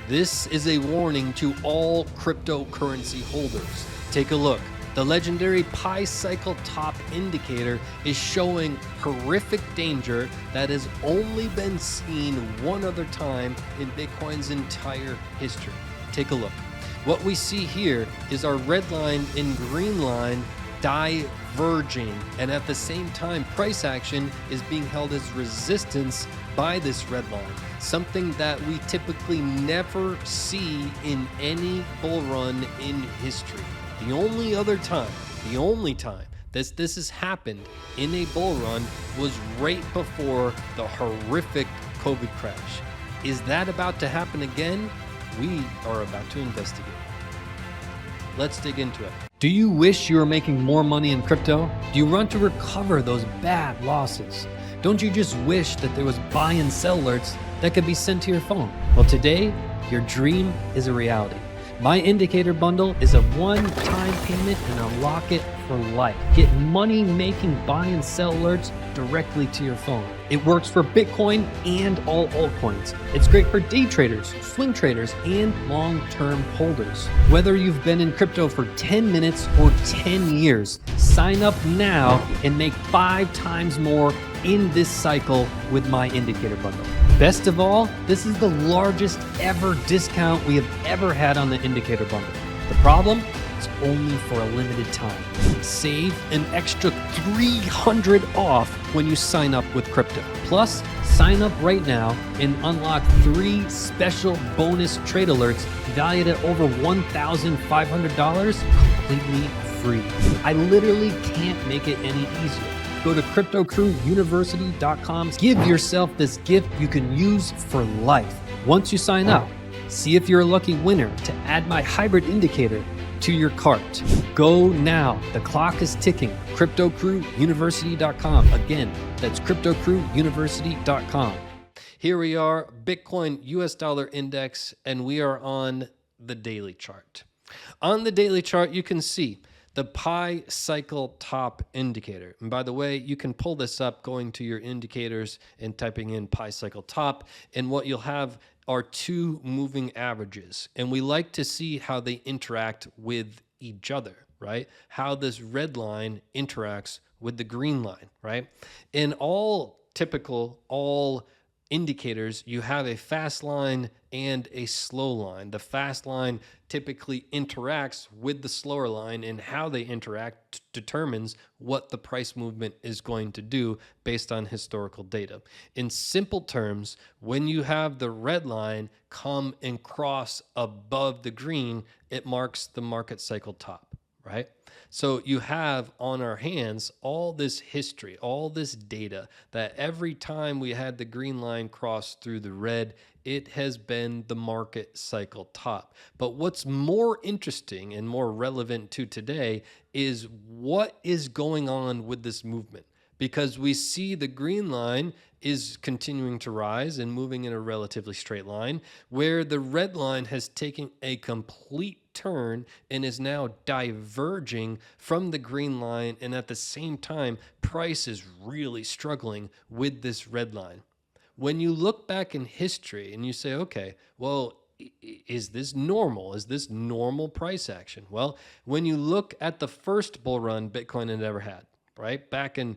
This is a warning to all cryptocurrency holders. Take a look. The legendary Pi Cycle Top indicator is showing horrific danger that has only been seen one other time in Bitcoin's entire history. Take a look. What we see here is our red line and green line diverging, and at the same time price action is being held as resistance by this red line, something that we typically never see in any bull run in history. The only time this has happened in a bull run was right before the horrific COVID crash. Is that about to happen again? We are about to investigate. Let's dig into it. Do you wish you were making more money in crypto? Do you want to recover those bad losses? Don't you just wish that there was buy and sell alerts that could be sent to your phone? Well, today, your dream is a reality. My indicator bundle is a one-time payment and unlock it for life. Get money-making buy and sell alerts directly to your phone. It works for Bitcoin and all altcoins. It's great for day traders, swing traders, and long-term holders. Whether you've been in crypto for 10 minutes or 10 years, sign up now and make 5 times more in this cycle with my indicator bundle. Best of all, this is the largest ever discount we have ever had on the indicator bundle. The problem? It's only for a limited time. Save an extra $300 off when you sign up with crypto. Plus, sign up right now and unlock 3 special bonus trade alerts valued at over $1,500 completely free. I literally can't make it any easier. Go to CryptoCrewUniversity.com. Give yourself this gift you can use for life. Once you sign up, see if you're a lucky winner to add my hybrid indicator to your cart. Go now. The clock is ticking. CryptoCrewUniversity.com. Again, that's CryptoCrewUniversity.com. Here we are, Bitcoin US dollar index, and we are on the daily chart. On the daily chart, you can see the Pi Cycle Top indicator. And by the way, you can pull this up going to your indicators and typing in Pi Cycle Top. And what you'll have are 2 moving averages. And we like to see how they interact with each other, right? How this red line interacts with the green line, right? In all indicators, you have a fast line and a slow line. The fast line typically interacts with the slower line, and how they interact determines what the price movement is going to do based on historical data. In simple terms, when you have the red line come and cross above the green, it marks the market cycle top, right? So you have on our hands all this history, all this data that every time we had the green line cross through the red, it has been the market cycle top. But what's more interesting and more relevant to today is what is going on with this movement. Because we see the green line is continuing to rise and moving in a relatively straight line, where the red line has taken a complete turn and is now diverging from the green line, and at the same time price is really struggling with this red line. When you look back in history and you say, okay, well, is this normal? Is this normal price action? Well, when you look at the first bull run Bitcoin had ever had, right, back in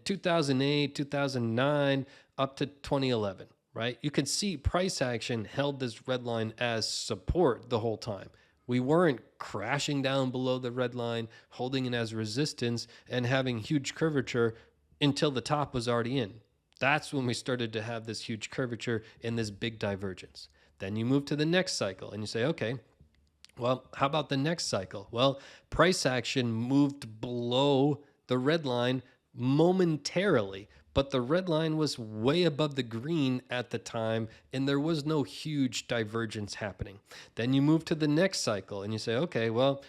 2008, 2009 up to 2011, right, you could see price action held this red line as support the whole time. We weren't crashing down below the red line, holding it as resistance and having huge curvature until the top was already in. That's when we started to have this huge curvature and this big divergence. Then you move to the next cycle and you say, okay, well, how about the next cycle? Well, price action moved below the red line momentarily, but the red line was way above the green at the time, and there was no huge divergence happening. Then you move to the next cycle and you say, okay, well,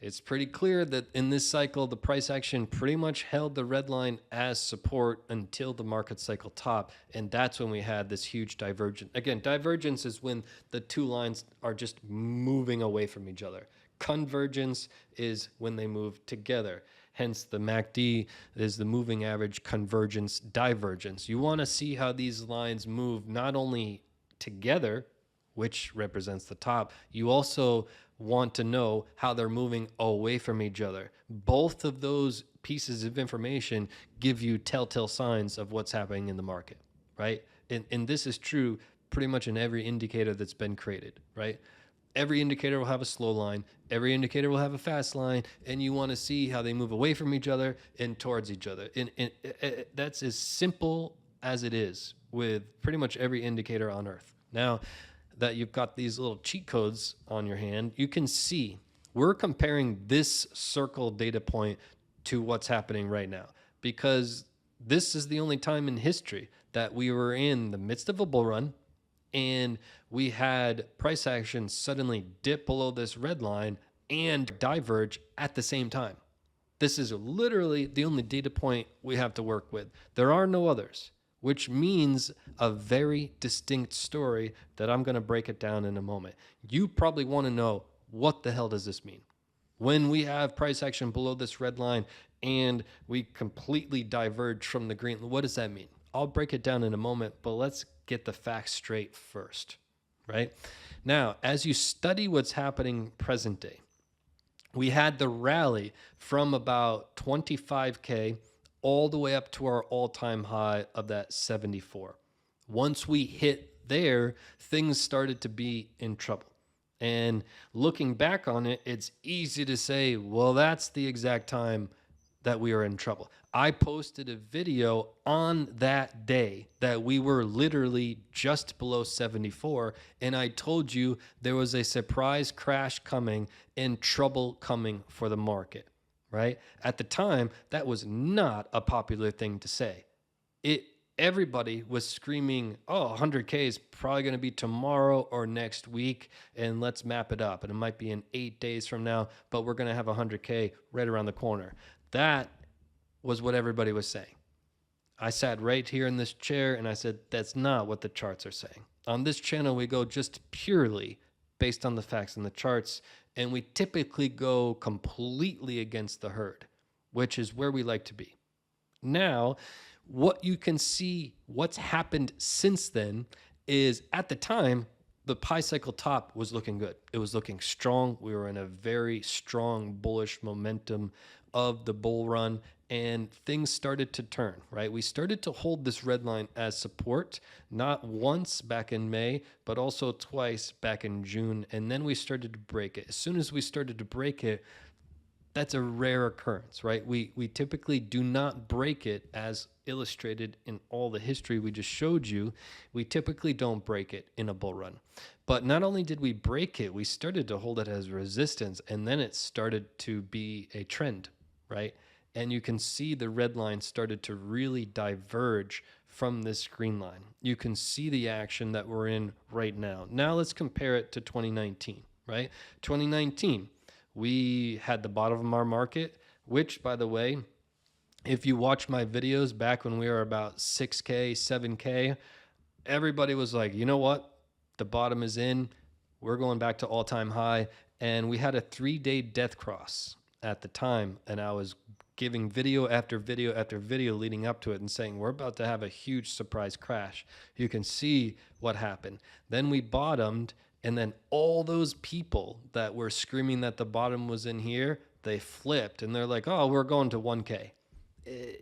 it's pretty clear that in this cycle, the price action pretty much held the red line as support until the market cycle top, and that's when we had this huge divergence. Again, divergence is when the 2 lines are just moving away from each other. Convergence is when they move together. Hence, the MACD is the moving average convergence divergence. You want to see how these lines move not only together, which represents the top. You also want to know how they're moving away from each other. Both of those pieces of information give you telltale signs of what's happening in the market, right? And this is true pretty much in every indicator that's been created, right? Every indicator will have a slow line. Every indicator will have a fast line, and you want to see how they move away from each other and towards each other. And that's as simple as it is with pretty much every indicator on Earth. Now that you've got these little cheat codes on your hand, you can see we're comparing this circle data point to what's happening right now, because this is the only time in history that we were in the midst of a bull run and we had price action suddenly dip below this red line and diverge at the same time. This is literally the only data point we have to work with. There are no others, which means a very distinct story that I'm going to break it down in a moment. You probably want to know, what the hell does this mean? When we have price action below this red line and we completely diverge from the green, what does that mean? I'll break it down in a moment, but let's get the facts straight first, right? Now, as you study what's happening present day, we had the rally from about 25K all the way up to our all-time high of that 74. Once we hit there, things started to be in trouble. And looking back on it, it's easy to say, well, that's the exact time that we were in trouble. I posted a video on that day that we were literally just below 74, and I told you there was a surprise crash coming and trouble coming for the market, right? At the time, that was not a popular thing to say. Everybody was screaming, oh, 100K is probably going to be tomorrow or next week, and let's map it up. And it might be in 8 days from now, but we're going to have 100K right around the corner. That was what everybody was saying. I sat right here in this chair and I said, that's not what the charts are saying. On this channel, we go just purely based on the facts and the charts, and we typically go completely against the herd, which is where we like to be. Now, what you can see, what's happened since then is, at the time, the pi cycle top was looking good. It was looking strong. We were in a very strong bullish momentum of the bull run, and things started to turn, right? We started to hold this red line as support, not once back in May, but also twice back in June, and then we started to break it. As soon as we started to break it, that's a rare occurrence, right? We typically do not break it as illustrated in all the history we just showed you. We typically don't break it in a bull run. But not only did we break it, we started to hold it as resistance, and then it started to be a trend, right? And you can see the red line started to really diverge from this green line. You can see the action that we're in right now. Now let's compare it to 2019, right? 2019. We had the bottom of our market, which, by the way, if you watch my videos back when we were about 6K, 7K, everybody was like, you know what? The bottom is in. We're going back to all-time high. And we had a 3-day death cross at the time. And I was giving video after video after video leading up to it and saying, we're about to have a huge surprise crash. You can see what happened. Then we bottomed. And then all those people that were screaming that the bottom was in here, they flipped and they're like, oh, we're going to 1K.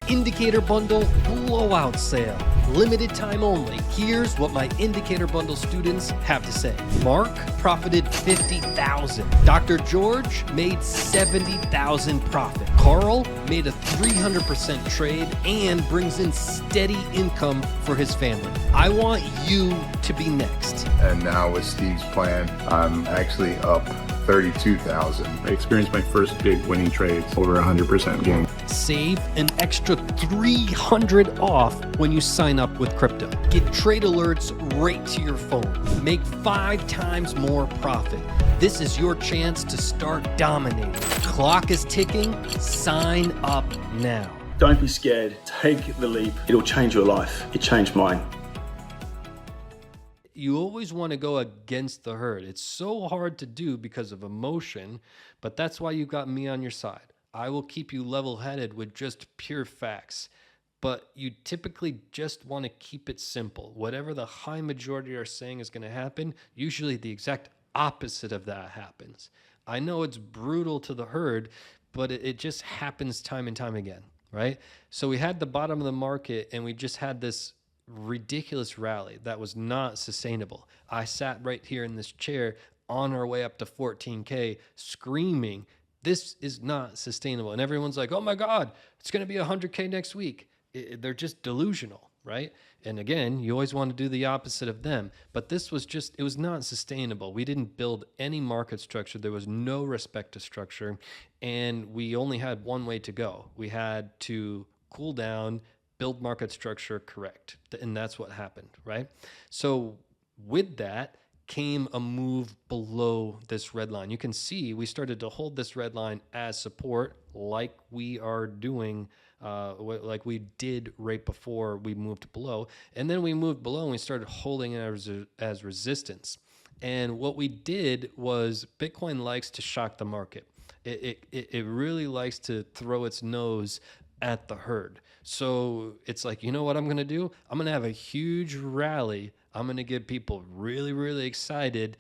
Indicator bundle blowout sale, limited time only. Here's what my indicator bundle students have to say. Mark profited $50,000. Dr. George made $70,000 profit. Carl made a 300% trade and brings in steady income for his family. I want you to be next. And now with Steve's plan, I'm actually up 32,000. I experienced my first big winning trade, over 100% gain. Save an extra $300 off when you sign up with crypto. Get trade alerts right to your phone. Make 5 times more profit. This is your chance to start dominating. Clock is ticking. Sign up now. Don't be scared. Take the leap. It'll change your life. It changed mine. You always want to go against the herd. It's so hard to do because of emotion, but that's why you got me on your side. I will keep you level-headed with just pure facts. but you typically just want to keep it simple. Whatever the high majority are saying is going to happen, usually the exact opposite of that happens. I know it's brutal to the herd, but it just happens time and time again, right? So we had the bottom of the market and we just had this ridiculous rally that was not sustainable. I sat right here in this chair on our way up to 14K screaming, this is not sustainable. And everyone's like, oh my God, it's going to be 100K next week. They're just delusional, right? And again, you always want to do the opposite of them. But this was just, it was not sustainable. We didn't build any market structure. There was no respect to structure. And we only had one way to go. We had to cool down, build market structure correct. And that's what happened, right? So with that came a move below this red line. You can see we started to hold this red line as support like we are doing, like we did right before we moved below. And then we moved below and we started holding it as resistance. And what we did was Bitcoin likes to shock the market. It really likes to throw its nose at the herd. So it's like, you know what I'm going to do? I'm going to have a huge rally. I'm going to get people really, really excited,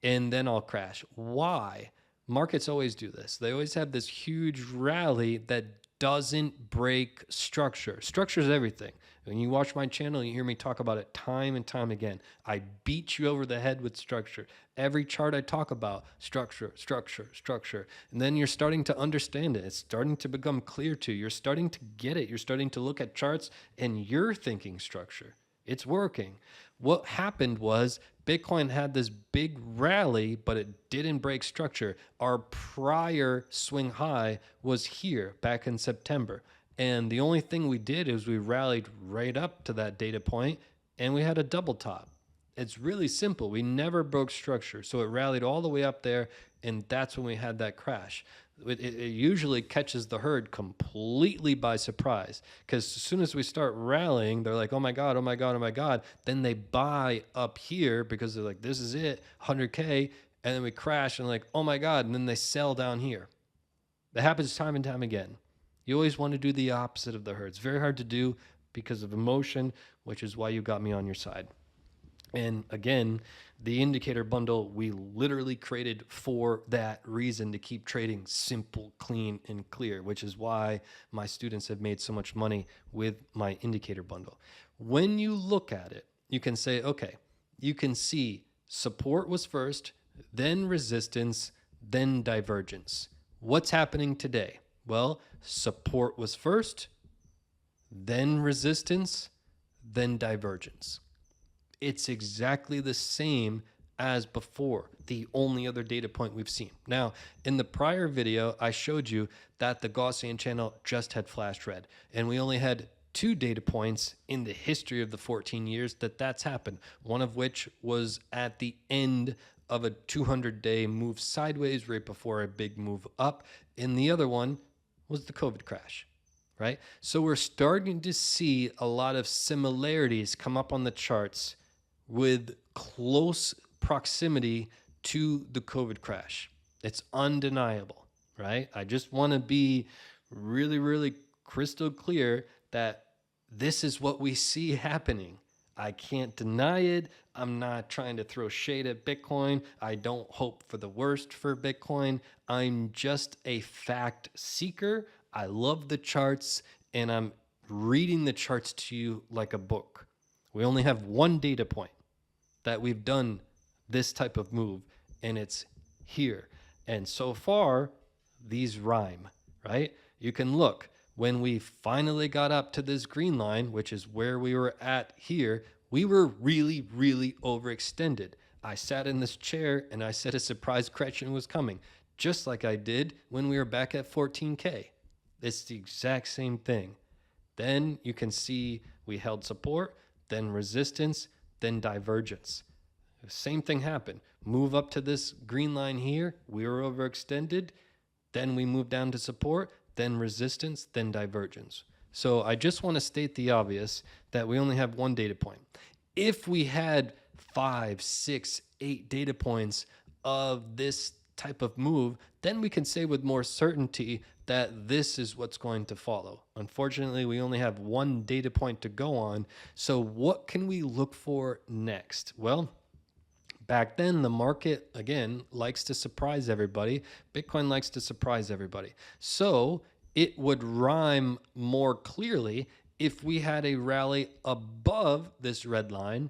and then I'll crash. Why? Markets always do this. They always have this huge rally that doesn't break structure. Structure is everything. When you watch my channel, you hear me talk about it time and time again. I beat you over the head with structure. Every chart I talk about, structure, structure, structure. And then you're starting to understand it. It's starting to become clear to you. You're starting to get it. You're starting to look at charts and you're thinking structure. It's working. What happened was Bitcoin had this big rally, but it didn't break structure. Our prior swing high was here back in September. And the only thing we did is we rallied right up to that data point and we had a double top. It's really simple. We never broke structure. So it rallied all the way up there, and that's when we had that crash. It usually catches the herd completely by surprise, because as soon as we start rallying, they're like, oh my God, oh my God, oh my God. Then they buy up here because they're like, this is it, 100K. And then we crash and like, oh my God. And then they sell down here. That happens time and time again. You always want to do the opposite of the herd. It's very hard to do because of emotion, which is why you got me on your side. And again, the indicator bundle, we literally created for that reason, to keep trading simple, clean, and clear, which is why my students have made so much money with my indicator bundle. When you look at it, you can say, okay, you can see support was first, then resistance, then divergence. What's happening today? Well, support was first, then resistance, then divergence. It's exactly the same as before, the only other data point we've seen. Now, in the prior video, I showed you that the Gaussian channel just had flashed red, and we only had 2 data points in the history of the 14 years that's happened, one of which was at the end of a 200-day move sideways right before a big move up, and the other one was the COVID crash. Right? So we're starting to see a lot of similarities come up on the charts with close proximity to the COVID crash. It's undeniable, right? I just want to be really, really crystal clear that this is what we see happening. I can't deny it. I'm not trying to throw shade at Bitcoin. I don't hope for the worst for Bitcoin. I'm just a fact seeker. I love the charts, and I'm reading the charts to you like a book. We only have one data point that we've done this type of move, and it's here. And so far, these rhyme, right? You can look. When we finally got up to this green line, which is where we were at here, we were really, really overextended. I sat in this chair and I said a surprise correction was coming, just like I did when we were back at 14K. It's the exact same thing. Then you can see we held support, then resistance, then divergence. The same thing happened. Move up to this green line here, we were overextended, then we moved down to support, then resistance, then divergence. So I just want to state the obvious that we only have one data point. If we had 5, 6, 8 data points of this type of move, then we can say with more certainty that this is what's going to follow. Unfortunately, we only have one data point to go on. So what can we look for next? Well, back then, the market, again, likes to surprise everybody. Bitcoin likes to surprise everybody. So it would rhyme more clearly if we had a rally above this red line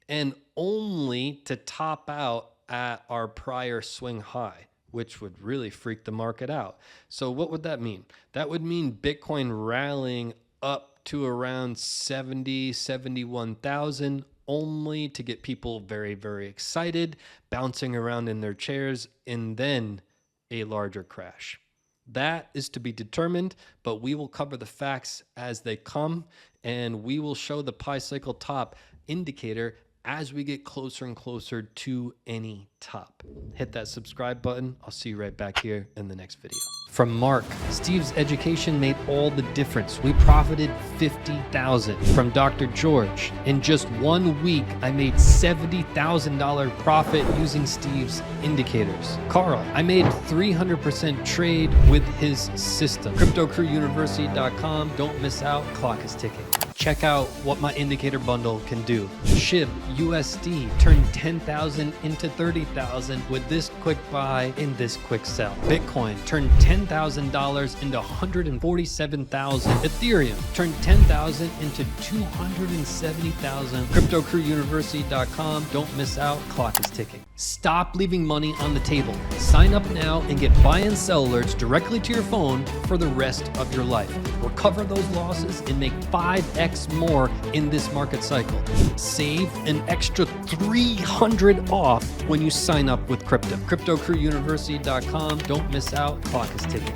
and only to top out at our prior swing high, which would really freak the market out. So what would that mean? That would mean Bitcoin rallying up to around 70, 71,000 only to get people very, very excited, bouncing around in their chairs, and then a larger crash. That is to be determined, but we will cover the facts as they come, and we will show the pi cycle top indicator as we get closer and closer to any top. Hit that subscribe button. I'll see you right back here in the next video. From Mark, Steve's education made all the difference. We profited $50,000. From Dr. George, in just 1 week, I made $70,000 profit using Steve's indicators. Carl, I made 300% trade with his system. CryptoCrewUniversity.com. Don't miss out. Clock is ticking. Check out what my indicator bundle can do. SHIB USD turned 10,000 into 30,000 with this quick buy and this quick sell. Bitcoin turned $10,000 into 147,000. Ethereum turned 10,000 into 270,000. CryptoCrewUniversity.com. Don't miss out. Clock is ticking. Stop leaving money on the table. Sign up now and get buy and sell alerts directly to your phone for the rest of your life. Recover those losses and make 5x more in this market cycle. Save an extra $300 off when you sign up with crypto. CryptoCrewUniversity.com. Don't miss out. Clock is ticking.